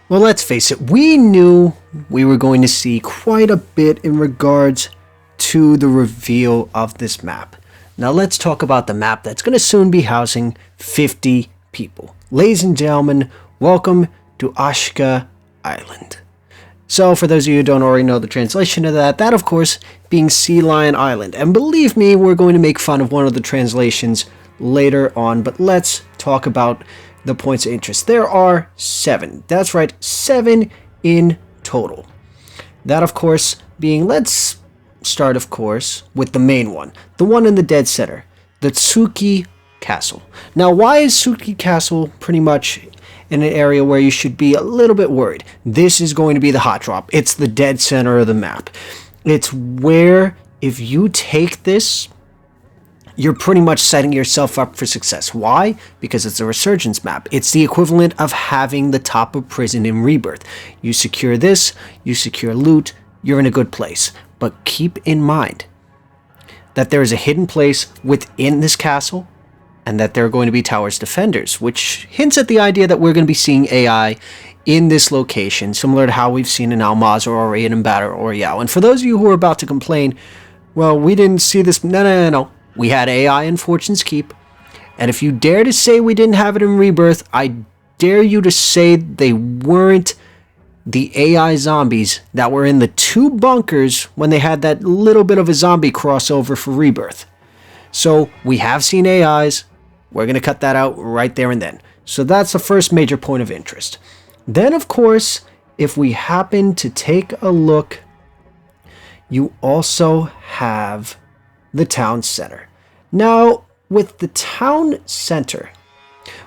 Well, let's face it, we knew we were going to see quite a bit in regards to the reveal of this map. Now let's talk about the map that's going to soon be housing 50 people. Ladies and gentlemen, welcome to Ashika Island. So for those of you who don't already know the translation of that of course being Sea Lion Island. And believe me, we're going to make fun of one of the translations later on, but let's talk about the points of interest. There are 7. That's right, 7 in total. That of course being, let's start of course with the main one, the one in the dead center, the Tsuki Castle. Now why is Tsuki Castle pretty much in an area where you should be a little bit worried? This is going to be the hot drop. It's the dead center of the map. It's where if you take this, you're pretty much setting yourself up for success. Why? Because it's a resurgence map. It's the equivalent of having the top of prison in Rebirth. You secure this, you secure loot, you're in a good place. But keep in mind that there is a hidden place within this castle and that there are going to be towers defenders, which hints at the idea that we're going to be seeing AI in this location, similar to how we've seen in Almaz or in Battle Royale. And for those of you who are about to complain, well, we didn't see this. No. We had AI in Fortune's Keep, and if you dare to say we didn't have it in Rebirth, I dare you to say they weren't the AI zombies that were in the 2 bunkers when they had that little bit of a zombie crossover for Rebirth. So we have seen AIs. We're going to cut that out right there and then. So that's the first major point of interest. Then, of course, if we happen to take a look, you also have the town center. Now, with the town center,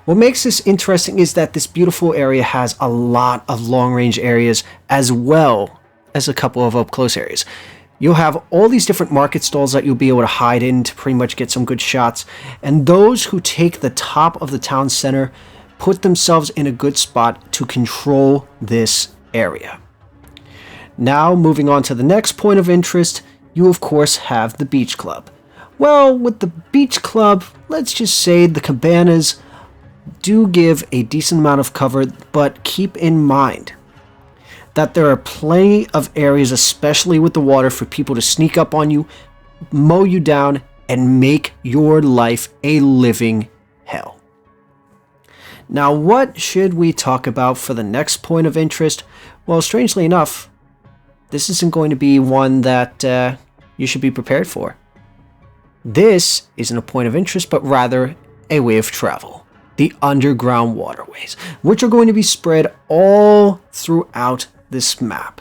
what makes this interesting is that this beautiful area has a lot of long-range areas as well as a couple of up-close areas. You'll have all these different market stalls that you'll be able to hide in to pretty much get some good shots. And those who take the top of the town center put themselves in a good spot to control this area. Now, moving on to the next point of interest, you of course have the beach club. Well, with the beach club, let's just say the cabanas do give a decent amount of cover, but keep in mind that there are plenty of areas, especially with the water, for people to sneak up on you, mow you down, and make your life a living hell. Now, what should we talk about for the next point of interest? Well, strangely enough, this isn't going to be one that you should be prepared for. This isn't a point of interest, but rather a way of travel. The underground waterways, which are going to be spread all throughout this map.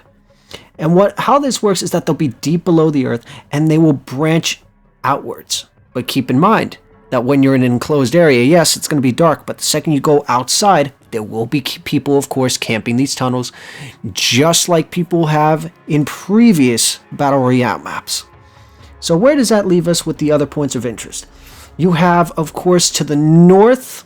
And how this works is that they'll be deep below the earth and they will branch outwards. But keep in mind that when you're in an enclosed area, yes, it's going to be dark, but the second you go outside, there will be people, of course, camping these tunnels, just like people have in previous Battle Royale maps. So where does that leave us with the other points of interest? You have, of course, to the north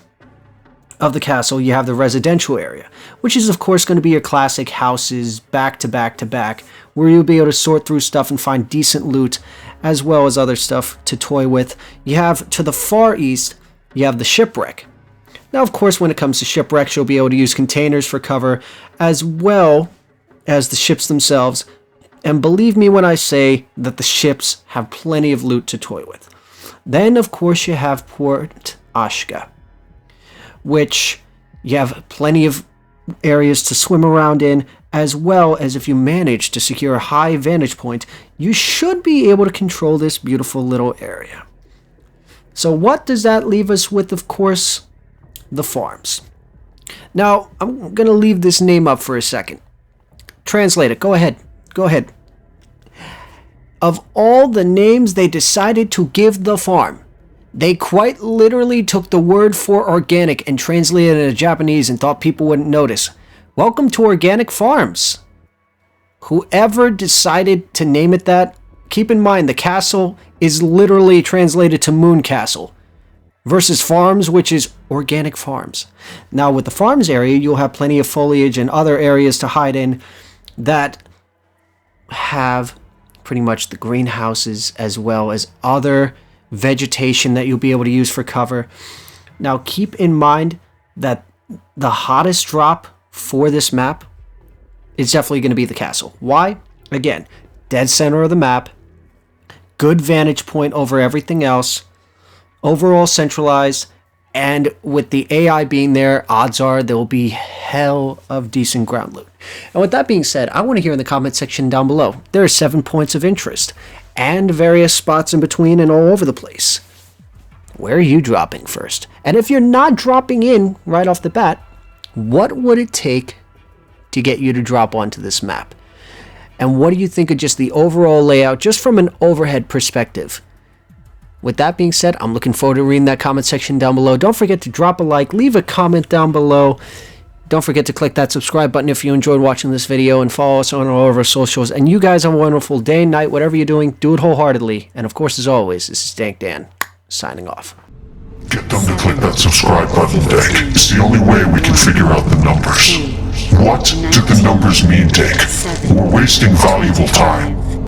of the castle, you have the residential area, which is, of course, going to be your classic houses back to back to back, where you'll be able to sort through stuff and find decent loot, as well as other stuff to toy with. You have, to the far east, you have the shipwreck. Now, of course, when it comes to shipwrecks, you'll be able to use containers for cover, as well as the ships themselves. And believe me when I say that the ships have plenty of loot to toy with. Then, of course, you have Port Ashika, which you have plenty of areas to swim around in, as well as if you manage to secure a high vantage point, you should be able to control this beautiful little area. So what does that leave us with? Of course, the farms. Now, I'm going to leave this name up for a second. Translate it. Go ahead. Of all the names they decided to give the farm, they quite literally took the word for organic and translated it into Japanese and thought people wouldn't notice. Welcome to Organic Farms. Whoever decided to name it that, keep in mind the castle is literally translated to Moon Castle versus farms, which is Organic Farms. Now with the farms area, you'll have plenty of foliage and other areas to hide in that have pretty much the greenhouses as well as other vegetation that you'll be able to use for cover. Now keep in mind that the hottest drop for this map, it's definitely going to be the castle. Why? Again, dead center of the map, good vantage point over everything else, overall centralized, and with the AI being there, odds are there will be hell of decent ground loot. And with that being said, I want to hear in the comment section down below. There are 7 points of interest and various spots in between and all over the place. Where are you dropping first? And if you're not dropping in right off the bat, what would it take to get you to drop onto this map? And what do you think of just the overall layout, just from an overhead perspective? With that being said, I'm looking forward to reading that comment section down below. Don't forget to drop a like, leave a comment down below. Don't forget to click that subscribe button if you enjoyed watching this video, and follow us on all of our socials. And you guys have a wonderful day, night, whatever you're doing, do it wholeheartedly. And of course, as always, this is Dank Dan, signing off. Get them to click that subscribe button, Dank. It's the only way we can figure out the numbers. What do the numbers mean, Dank? We're wasting valuable time.